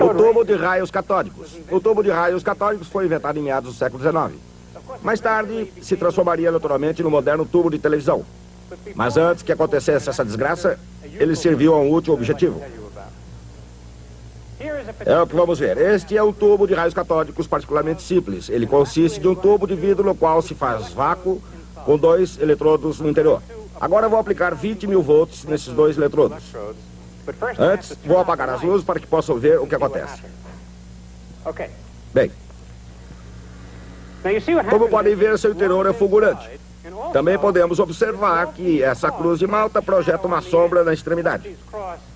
O tubo de raios catódicos. O tubo de raios catódicos foi inventado em meados do século XIX. Mais tarde, se transformaria naturalmente no moderno tubo de televisão. Mas antes que acontecesse essa desgraça, ele serviu a um útil objetivo. É o que vamos ver. Este é um tubo de raios catódicos particularmente simples. Ele consiste de um tubo de vidro no qual se faz vácuo com 2 eletrodos no interior. Agora vou aplicar 20.000 volts nesses 2 eletrodos. Antes, vou apagar as luzes para que possam ver o que acontece. Bem, como podem ver, seu interior é fulgurante. Também podemos observar que essa cruz de malta projeta uma sombra na extremidade.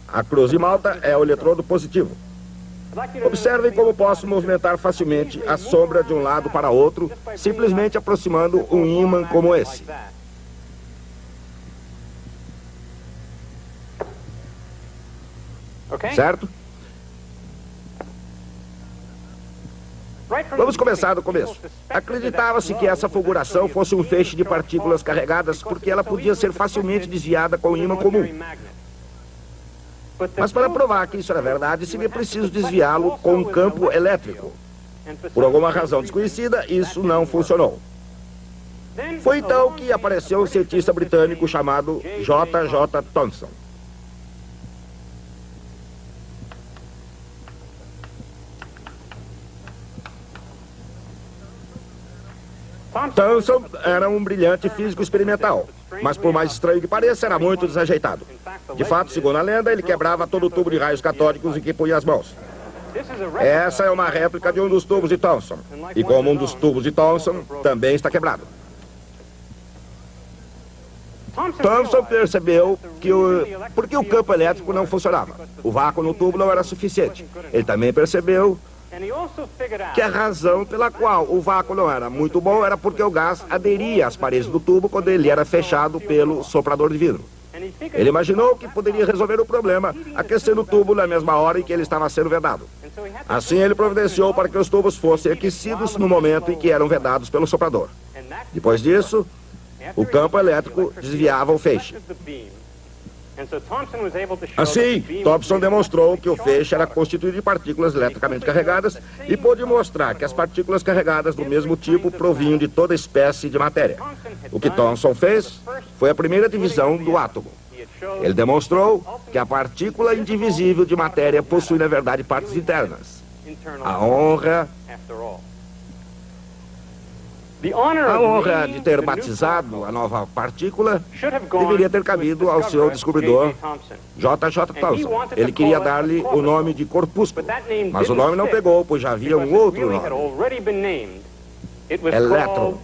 A cruz de malta é o eletrodo positivo. Observem como posso movimentar facilmente a sombra de um lado para outro, simplesmente aproximando um ímã como esse. Certo? Vamos começar do começo. Acreditava-se que essa fulguração fosse um feixe de partículas carregadas porque ela podia ser facilmente desviada com um ímã comum. Mas para provar que isso era verdade, seria preciso desviá-lo com um campo elétrico. Por alguma razão desconhecida, isso não funcionou. Foi então que apareceu um cientista britânico chamado J.J. Thomson. Thomson era um brilhante físico experimental, mas por mais estranho que pareça, era muito desajeitado. De fato, segundo a lenda, ele quebrava todo o tubo de raios catódicos em que punha as mãos. Essa é uma réplica de um dos tubos de Thomson, e como um dos tubos de Thomson, também está quebrado. Thomson percebeu que porque o campo elétrico não funcionava. O vácuo no tubo não era suficiente. Ele também percebeu que a razão pela qual o vácuo não era muito bom era porque o gás aderia às paredes do tubo quando ele era fechado pelo soprador de vidro. Ele imaginou que poderia resolver o problema aquecendo o tubo na mesma hora em que ele estava sendo vedado. Assim, ele providenciou para que os tubos fossem aquecidos no momento em que eram vedados pelo soprador. Depois disso, o campo elétrico desviava o feixe. Assim, Thomson demonstrou que o feixe era constituído de partículas eletricamente carregadas e pôde mostrar que as partículas carregadas do mesmo tipo provinham de toda espécie de matéria. O que Thomson fez foi a primeira divisão do átomo. Ele demonstrou que a partícula indivisível de matéria possui, na verdade, partes internas. A honra de ter batizado a nova partícula deveria ter cabido ao seu descobridor, J.J. Thomson. Ele queria dar-lhe o nome de corpúsculo, mas o nome não pegou, pois já havia um outro nome. Elétron.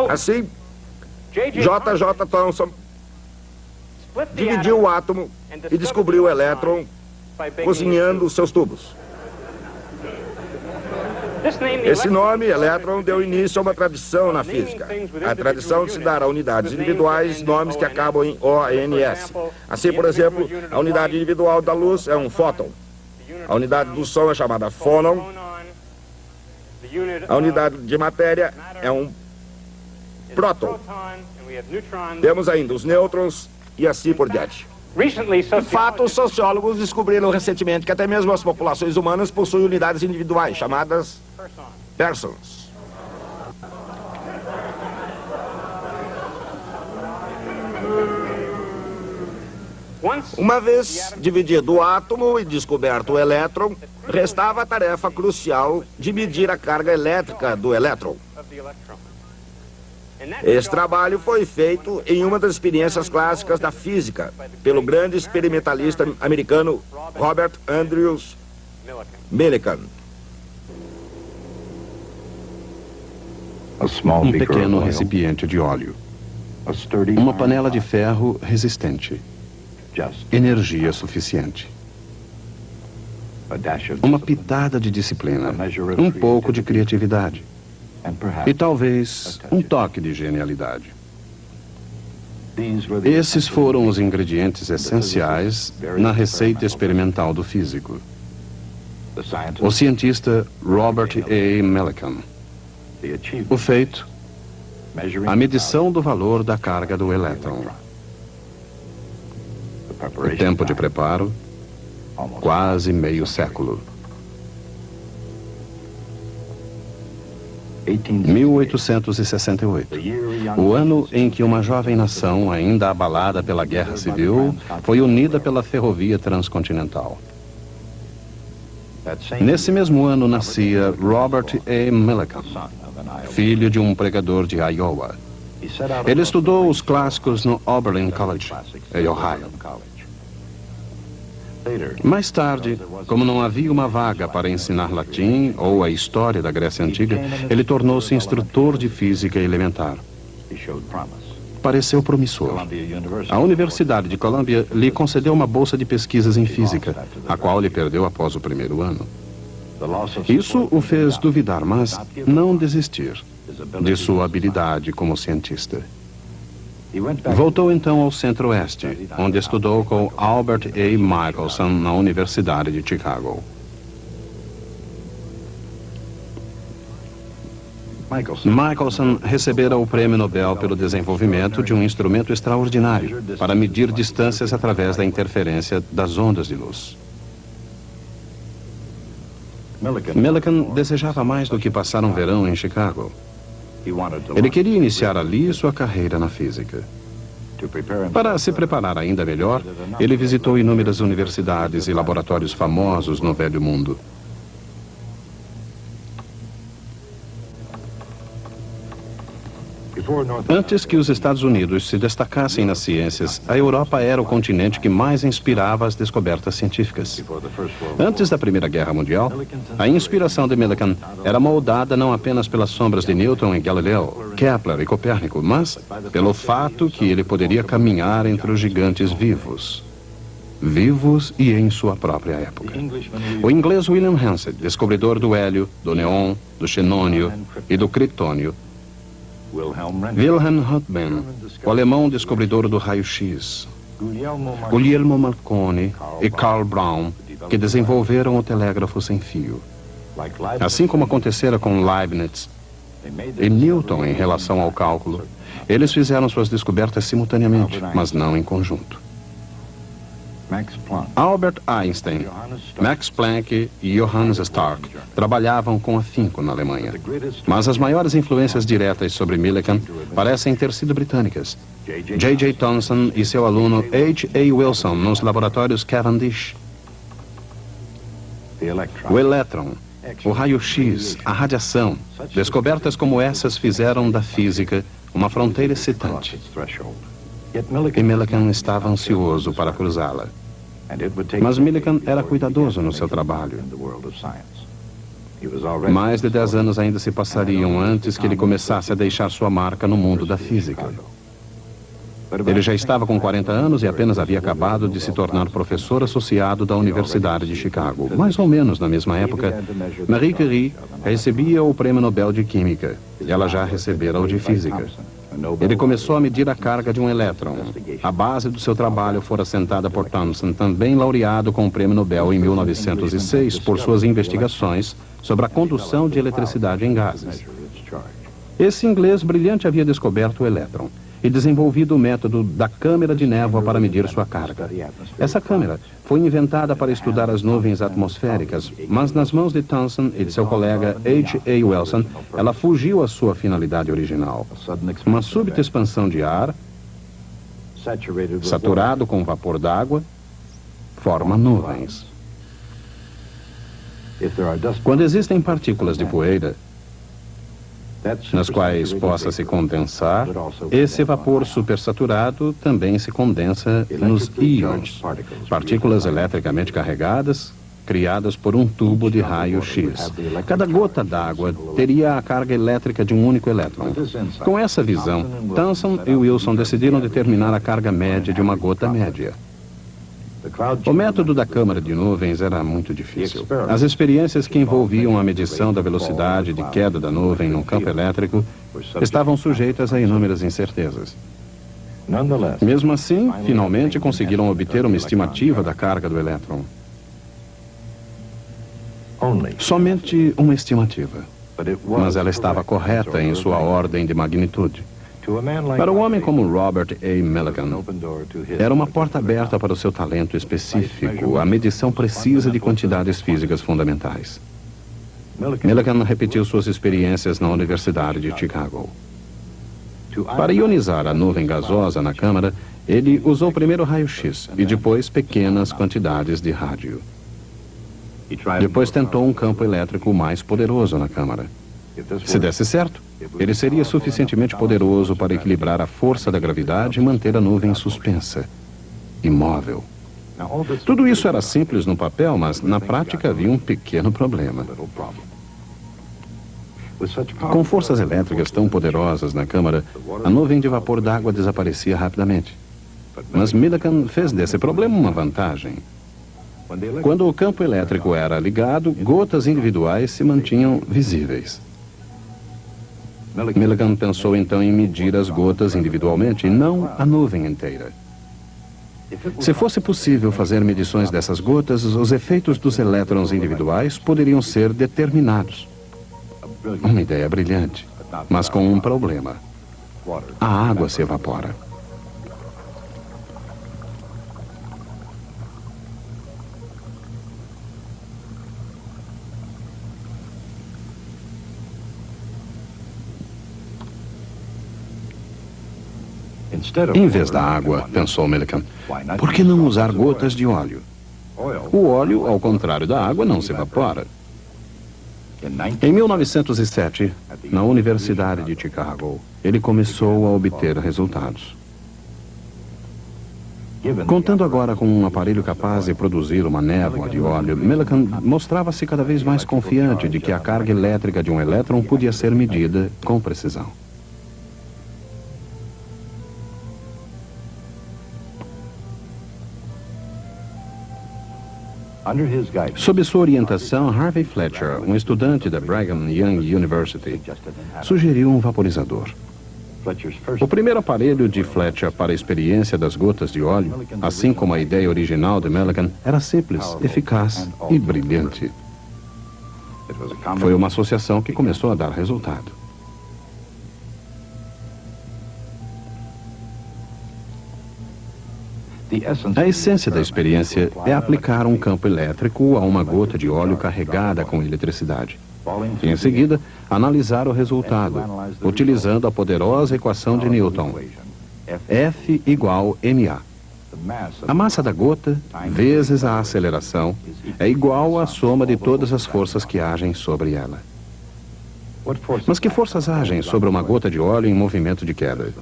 Assim, J.J. Thomson dividiu o átomo e descobriu o elétron cozinhando os seus tubos. Esse nome, elétron, deu início a uma tradição na física. A tradição de se dar a unidades individuais nomes que acabam em ONS. Assim, por exemplo, a unidade individual da luz é um fóton. A unidade do som é chamada fônon. A unidade de matéria é um próton. Temos ainda os nêutrons e assim por diante. De fato, os sociólogos descobriram recentemente que até mesmo as populações humanas possuem unidades individuais, chamadas persons. Uma vez dividido o átomo e descoberto o elétron, restava a tarefa crucial de medir a carga elétrica do elétron. Esse trabalho foi feito em uma das experiências clássicas da física, pelo grande experimentalista americano Robert Andrews Millikan. Um pequeno recipiente de óleo. Uma panela de ferro resistente. Energia suficiente. Uma pitada de disciplina. Um pouco de criatividade. E talvez um toque de genialidade. Esses foram os ingredientes essenciais na receita experimental do físico. O cientista Robert A. Millikan. O feito A medição do valor da carga do elétron. O tempo de preparo, quase meio século. 1868. O ano em que uma jovem nação, ainda abalada pela Guerra Civil, foi unida pela ferrovia transcontinental. Nesse mesmo ano nascia Robert A. Millikan, filho de um pregador de Iowa. Ele estudou os clássicos no Oberlin College, em Ohio. Mais tarde, como não havia uma vaga para ensinar latim ou a história da Grécia Antiga, ele tornou-se instrutor de física elementar. Pareceu promissor. A Universidade de Columbia lhe concedeu uma bolsa de pesquisas em física, a qual ele perdeu após o primeiro ano. Isso o fez duvidar, mas não desistir de sua habilidade como cientista. Voltou então ao Centro-Oeste, onde estudou com Albert A. Michelson na Universidade de Chicago. Michelson recebera o Prêmio Nobel pelo desenvolvimento de um instrumento extraordinário para medir distâncias através da interferência das ondas de luz. Millikan desejava mais do que passar um verão em Chicago. Ele queria iniciar ali sua carreira na física. Para se preparar ainda melhor, ele visitou inúmeras universidades e laboratórios famosos no Velho Mundo. Antes que os Estados Unidos se destacassem nas ciências, a Europa era o continente que mais inspirava as descobertas científicas. Antes da Primeira Guerra Mundial, a inspiração de Millikan era moldada não apenas pelas sombras de Newton e Galileu, Kepler e Copérnico, mas pelo fato que ele poderia caminhar entre os gigantes vivos e em sua própria época. O inglês William Hansard, descobridor do hélio, do neon, do xenônio e do criptônio, Wilhelm Röntgen, o alemão descobridor do raio-x, Guglielmo Marconi e Karl Braun, que desenvolveram o telégrafo sem fio. Assim como acontecera com Leibniz e Newton em relação ao cálculo, eles fizeram suas descobertas simultaneamente, mas não em conjunto. Albert Einstein, Max Planck e Johannes Stark trabalhavam com afinco na Alemanha. Mas as maiores influências diretas sobre Millikan parecem ter sido britânicas. J.J. Thomson e seu aluno H.A. Wilson nos laboratórios Cavendish. O elétron, o raio-x, a radiação, descobertas como essas fizeram da física uma fronteira excitante. E Millikan estava ansioso para cruzá-la. Mas Millikan era cuidadoso no seu trabalho. Mais de 10 anos ainda se passariam antes que ele começasse a deixar sua marca no mundo da física. Ele já estava com 40 anos e apenas havia acabado de se tornar professor associado da Universidade de Chicago. Mais ou menos na mesma época, Marie Curie recebia o Prêmio Nobel de Química e ela já recebera o de Física. Ele começou a medir a carga de um elétron. A base do seu trabalho fora assentada por Thomson, também laureado com o Prêmio Nobel em 1906 por suas investigações sobre a condução de eletricidade em gases. Esse inglês brilhante havia descoberto o elétron e desenvolvido o método da câmara de névoa para medir sua carga. Essa câmara foi inventada para estudar as nuvens atmosféricas, mas nas mãos de Thomson e de seu colega H.A. Wilson, ela fugiu à sua finalidade original. Uma súbita expansão de ar, saturado com vapor d'água, forma nuvens. Quando existem partículas de poeira, nas quais possa se condensar, esse vapor supersaturado também se condensa nos íons, partículas eletricamente carregadas, criadas por um tubo de raio-x. Cada gota d'água teria a carga elétrica de um único elétron. Com essa visão, Thomson e Wilson decidiram determinar a carga média de uma gota média. O método da câmara de nuvens era muito difícil. As experiências que envolviam a medição da velocidade de queda da nuvem no campo elétrico estavam sujeitas a inúmeras incertezas. Mesmo assim, finalmente conseguiram obter uma estimativa da carga do elétron. Somente uma estimativa. mas ela estava correta em sua ordem de magnitude. Para um homem como Robert A. Millikan, era uma porta aberta para o seu talento específico, a medição precisa de quantidades físicas fundamentais. Millikan repetiu suas experiências na Universidade de Chicago. Para ionizar a nuvem gasosa na câmara, ele usou primeiro raio-x e depois pequenas quantidades de rádio. Depois tentou um campo elétrico mais poderoso na câmara. Se desse certo, ele seria suficientemente poderoso para equilibrar a força da gravidade e manter a nuvem suspensa, imóvel. Tudo isso era simples no papel, mas na prática havia um pequeno problema. Com forças elétricas tão poderosas na câmara, a nuvem de vapor d'água desaparecia rapidamente. Mas Millikan fez desse problema uma vantagem. Quando o campo elétrico era ligado, gotas individuais se mantinham visíveis. Millikan pensou então em medir as gotas individualmente e não a nuvem inteira. Se fosse possível fazer medições dessas gotas, os efeitos dos elétrons individuais poderiam ser determinados. Uma ideia brilhante, mas com um problema. A água se evapora. Em vez da água, pensou Millikan, por que não usar gotas de óleo? O óleo, ao contrário da água, não se evapora. Em 1907, na Universidade de Chicago, ele começou a obter resultados. Contando agora com um aparelho capaz de produzir uma névoa de óleo, Millikan mostrava-se cada vez mais confiante de que a carga elétrica de um elétron podia ser medida com precisão. Sob sua orientação, Harvey Fletcher, um estudante da Brigham Young University, sugeriu um vaporizador. O primeiro aparelho de Fletcher para a experiência das gotas de óleo, assim como a ideia original de Millikan, era simples, eficaz e brilhante. Foi uma associação que começou a dar resultado. A essência da experiência é aplicar um campo elétrico a uma gota de óleo carregada com eletricidade. E, em seguida, analisar o resultado, utilizando a poderosa equação de Newton. F igual ma. A massa da gota, vezes a aceleração, é igual à soma de todas as forças que agem sobre ela. Mas que forças agem sobre uma gota de óleo em movimento de queda?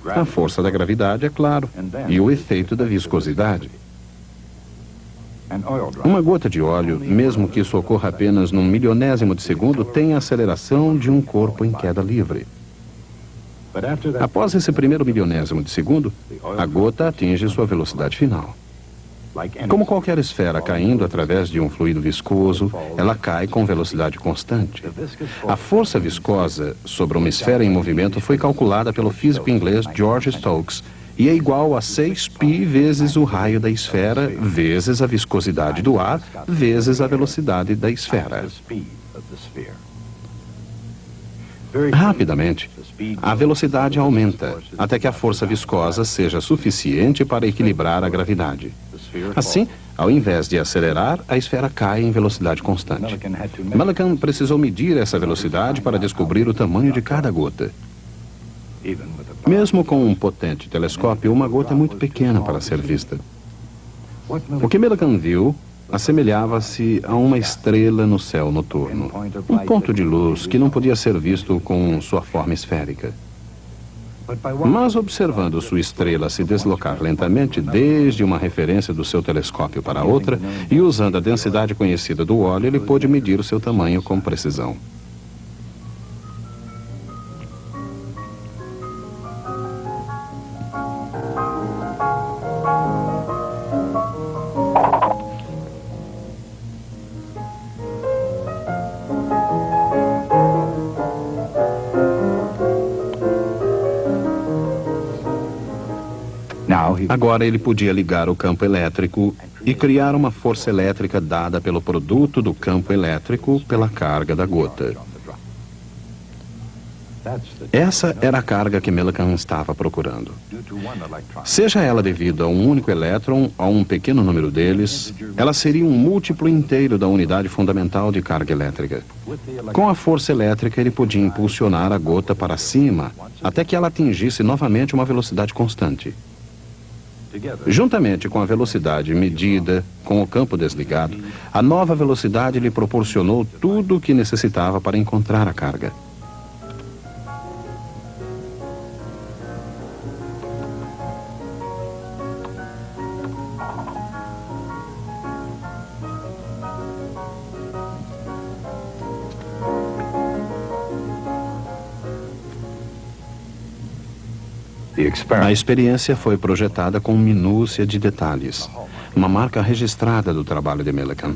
A força da gravidade, é claro, e o efeito da viscosidade. Uma gota de óleo, mesmo que isso ocorra apenas num milionésimo de segundo, tem a aceleração de um corpo em queda livre. Após esse primeiro milionésimo de segundo, a gota atinge sua velocidade final. Como qualquer esfera caindo através de um fluido viscoso, ela cai com velocidade constante. A força viscosa sobre uma esfera em movimento foi calculada pelo físico inglês George Stokes e é igual a 6π vezes o raio da esfera, vezes a viscosidade do ar, vezes a velocidade da esfera. Rapidamente, a velocidade aumenta, até que a força viscosa seja suficiente para equilibrar a gravidade. Assim, ao invés de acelerar, a esfera cai em velocidade constante. Millikan precisou medir essa velocidade para descobrir o tamanho de cada gota. Mesmo com um potente telescópio, uma gota é muito pequena para ser vista. O que Millikan viu assemelhava-se a uma estrela no céu noturno, um ponto de luz que não podia ser visto com sua forma esférica. Mas observando sua estrela se deslocar lentamente desde uma referência do seu telescópio para outra e usando a densidade conhecida do óleo, ele pôde medir o seu tamanho com precisão. Agora ele podia ligar o campo elétrico e criar uma força elétrica dada pelo produto do campo elétrico pela carga da gota. Essa era a carga que Millikan estava procurando. Seja ela devido a um único elétron ou a um pequeno número deles, ela seria um múltiplo inteiro da unidade fundamental de carga elétrica. Com a força elétrica, ele podia impulsionar a gota para cima até que ela atingisse novamente uma velocidade constante. Juntamente com a velocidade medida, com o campo desligado, a nova velocidade lhe proporcionou tudo o que necessitava para encontrar a carga. A experiência foi projetada com minúcia de detalhes, uma marca registrada do trabalho de Millikan.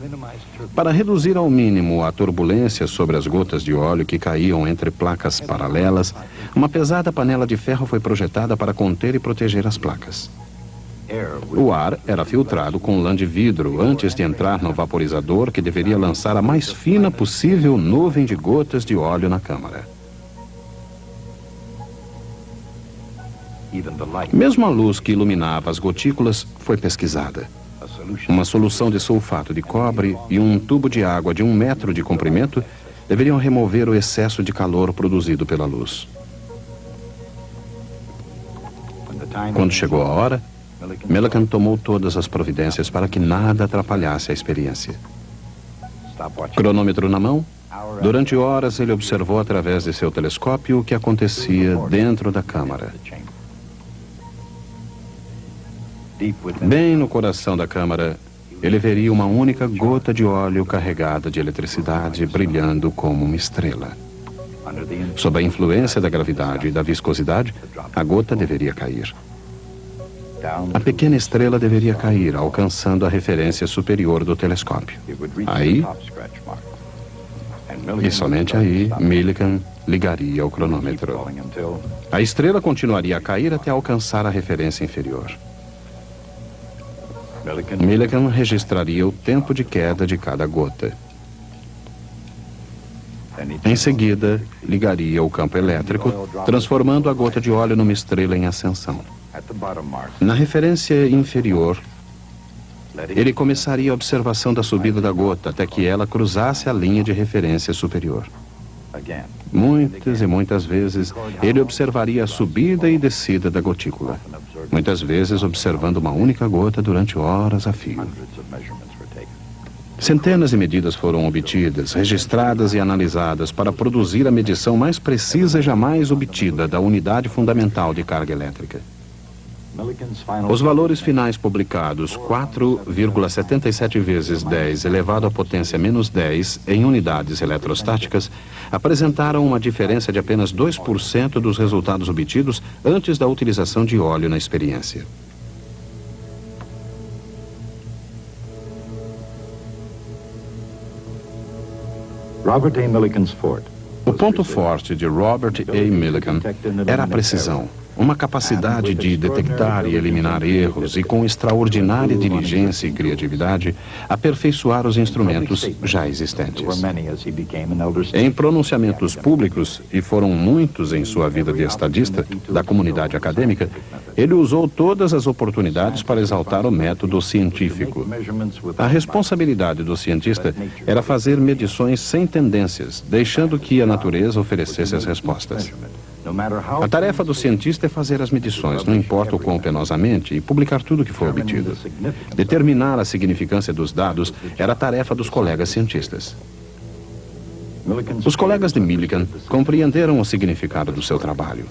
Para reduzir ao mínimo a turbulência sobre as gotas de óleo que caíam entre placas paralelas, uma pesada panela de ferro foi projetada para conter e proteger as placas. O ar era filtrado com lã de vidro antes de entrar no vaporizador, que deveria lançar a mais fina possível nuvem de gotas de óleo na câmara. Mesmo a luz que iluminava as gotículas foi pesquisada. Uma solução de sulfato de cobre e um tubo de água de 1 metro de comprimento deveriam remover o excesso de calor produzido pela luz. Quando chegou a hora, Millikan tomou todas as providências para que nada atrapalhasse a experiência. Cronômetro na mão, durante horas ele observou através de seu telescópio o que acontecia dentro da câmara. Bem no coração da câmara, ele veria uma única gota de óleo carregada de eletricidade brilhando como uma estrela. Sob a influência da gravidade e da viscosidade, a gota deveria cair. A pequena estrela deveria cair, alcançando a referência superior do telescópio. Aí, e somente aí, Millikan ligaria o cronômetro. A estrela continuaria a cair até alcançar a referência inferior. Millikan registraria o tempo de queda de cada gota. Em seguida, ligaria o campo elétrico, transformando a gota de óleo numa estrela em ascensão. Na referência inferior, ele começaria a observação da subida da gota até que ela cruzasse a linha de referência superior. Muitas e muitas vezes, ele observaria a subida e descida da gotícula. Muitas vezes observando uma única gota durante horas a fio. Centenas de medidas foram obtidas, registradas e analisadas para produzir a medição mais precisa jamais obtida da unidade fundamental de carga elétrica. Os valores finais publicados, 4,77 vezes 10 elevado à potência menos 10 em unidades eletrostáticas, apresentaram uma diferença de apenas 2% dos resultados obtidos antes da utilização de óleo na experiência. O ponto forte de Robert A. Millikan era a precisão. Uma capacidade de detectar e eliminar erros e, com extraordinária diligência e criatividade, aperfeiçoar os instrumentos já existentes. Em pronunciamentos públicos, e foram muitos em sua vida de estadista da comunidade acadêmica, ele usou todas as oportunidades para exaltar o método científico. A responsabilidade do cientista era fazer medições sem tendências, deixando que a natureza oferecesse as respostas. A tarefa do cientista é fazer as medições, não importa o quão penosamente, e publicar tudo o que for obtido. Determinar a significância dos dados era a tarefa dos colegas cientistas. Os colegas de Millikan compreenderam o significado do seu trabalho.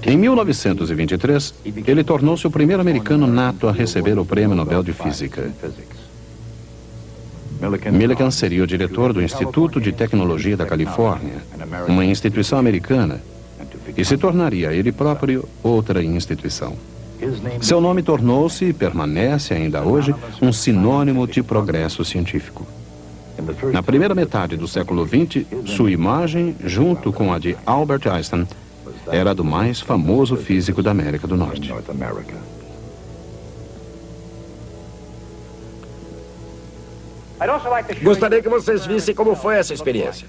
Em 1923, ele tornou-se o primeiro americano nato a receber o Prêmio Nobel de Física. Millikan seria o diretor do Instituto de Tecnologia da Califórnia, uma instituição americana, e se tornaria ele próprio outra instituição. Seu nome tornou-se e permanece ainda hoje um sinônimo de progresso científico. Na primeira metade do século XX, sua imagem, junto com a de Albert Einstein, era a do mais famoso físico da América do Norte. Gostaria que vocês vissem como foi essa experiência.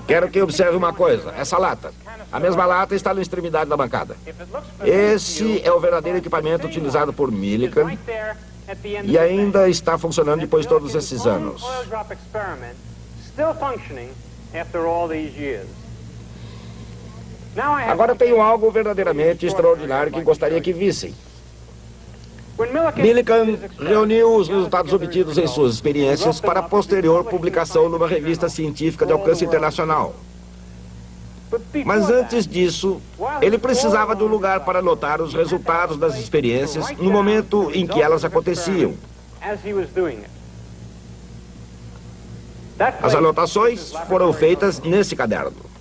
Quero que observe uma coisa. Essa lata. A mesma lata está na extremidade da bancada. Esse é o verdadeiro equipamento utilizado por Millikan e ainda está funcionando depois de todos esses anos. Agora tenho algo verdadeiramente extraordinário que gostaria que vissem. Millikan reuniu os resultados obtidos em suas experiências para posterior publicação numa revista científica de alcance internacional. Mas antes disso, ele precisava de um lugar para anotar os resultados das experiências no momento em que elas aconteciam. As anotações foram feitas nesse caderno.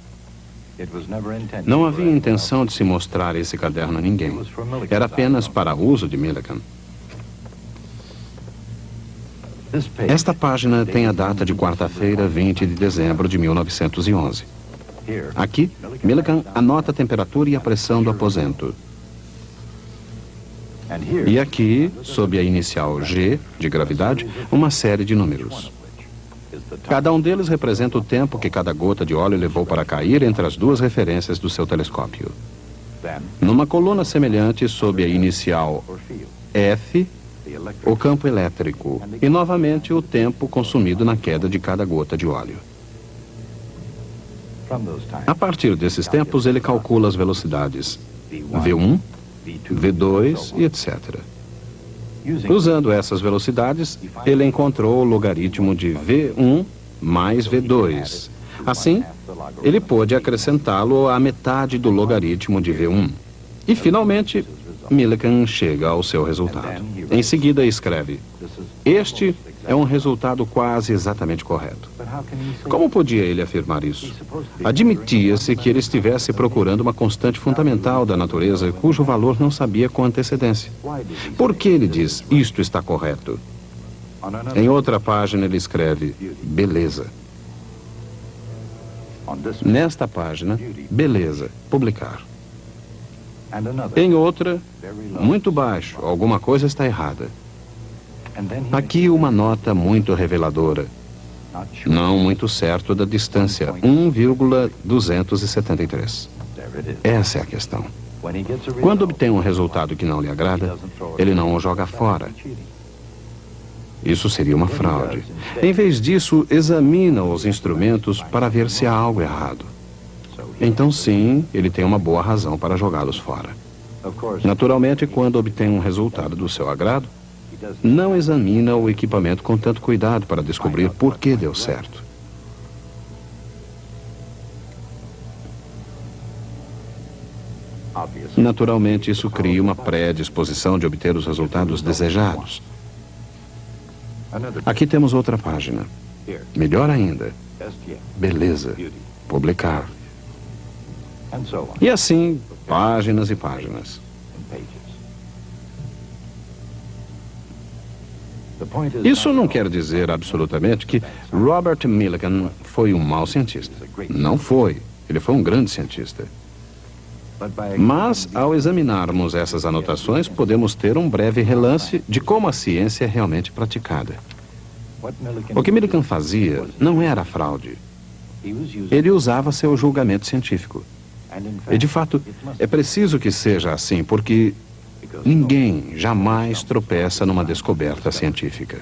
Não havia intenção de se mostrar esse caderno a ninguém. Era apenas para uso de Millikan. Esta página tem a data de quarta-feira, 20 de dezembro de 1911. Aqui, Millikan anota a temperatura e a pressão do aposento. E aqui, sob a inicial G, de gravidade, uma série de números. Cada um deles representa o tempo que cada gota de óleo levou para cair entre as duas referências do seu telescópio. Numa coluna semelhante, sob a inicial F, o campo elétrico e, novamente, o tempo consumido na queda de cada gota de óleo. A partir desses tempos, ele calcula as velocidades V1, V2 e etc. Usando essas velocidades, ele encontrou o logaritmo de V1 mais V2. Assim, ele pôde acrescentá-lo à metade do logaritmo de V1. E, finalmente, Millikan chega ao seu resultado. Em seguida, escreve: este é um resultado quase exatamente correto. Como podia ele afirmar isso? Admitia-se que ele estivesse procurando uma constante fundamental da natureza cujo valor não sabia com antecedência. Por que ele diz, isto está correto? Em outra página ele escreve, beleza. Nesta página, beleza, publicar. Em outra, muito baixo, alguma coisa está errada. Aqui uma nota muito reveladora. Não muito certo da distância, 1,273. Essa é a questão. Quando obtém um resultado que não lhe agrada, ele não o joga fora. Isso seria uma fraude. Em vez disso, examina os instrumentos para ver se há algo errado. Então, sim, ele tem uma boa razão para jogá-los fora. Naturalmente, quando obtém um resultado do seu agrado, não examina o equipamento com tanto cuidado para descobrir por que deu certo. Naturalmente, isso cria uma predisposição de obter os resultados desejados. Aqui temos outra página. Melhor ainda. Beleza. Publicar. E assim, páginas e páginas. Isso não quer dizer absolutamente que Robert Millikan foi um mau cientista. Não foi. Ele foi um grande cientista. Mas, ao examinarmos essas anotações, podemos ter um breve relance de como a ciência é realmente praticada. O que Millikan fazia não era fraude. Ele usava seu julgamento científico. E, de fato, é preciso que seja assim, porque ninguém jamais tropeça numa descoberta científica.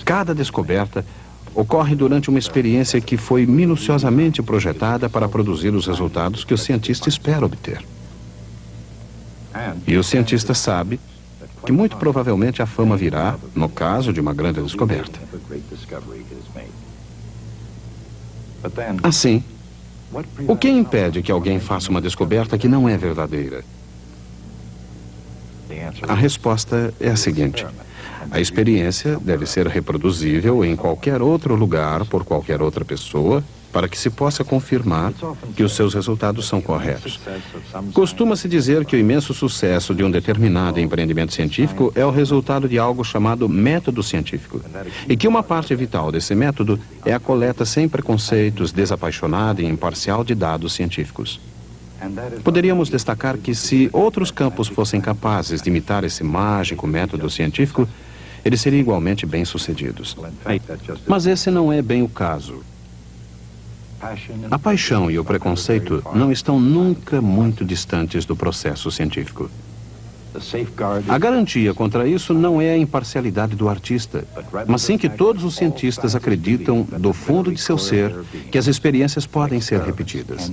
Cada descoberta ocorre durante uma experiência que foi minuciosamente projetada para produzir os resultados que o cientista espera obter. E o cientista sabe que muito provavelmente a fama virá no caso de uma grande descoberta. Assim, o que impede que alguém faça uma descoberta que não é verdadeira? A resposta é a seguinte: a experiência deve ser reproduzível em qualquer outro lugar por qualquer outra pessoa para que se possa confirmar que os seus resultados são corretos. Costuma-se dizer que o imenso sucesso de um determinado empreendimento científico é o resultado de algo chamado método científico, e que uma parte vital desse método é a coleta sem preconceitos, desapaixonada e imparcial de dados científicos. Poderíamos destacar que se outros campos fossem capazes de imitar esse mágico método científico, eles seriam igualmente bem-sucedidos. Mas esse não é bem o caso. A paixão e o preconceito não estão nunca muito distantes do processo científico. A garantia contra isso não é a imparcialidade do artista, mas sim que todos os cientistas acreditam, do fundo de seu ser, que as experiências podem ser repetidas.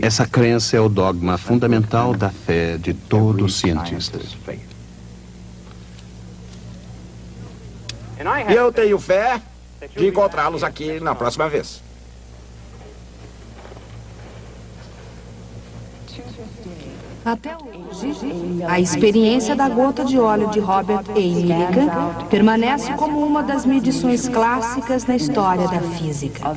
Essa crença é o dogma fundamental da fé de todo cientista. E eu tenho fé de encontrá-los aqui na próxima vez. Até hoje, a experiência da gota de óleo de Robert A. Millikan permanece como uma das medições clássicas na história da física.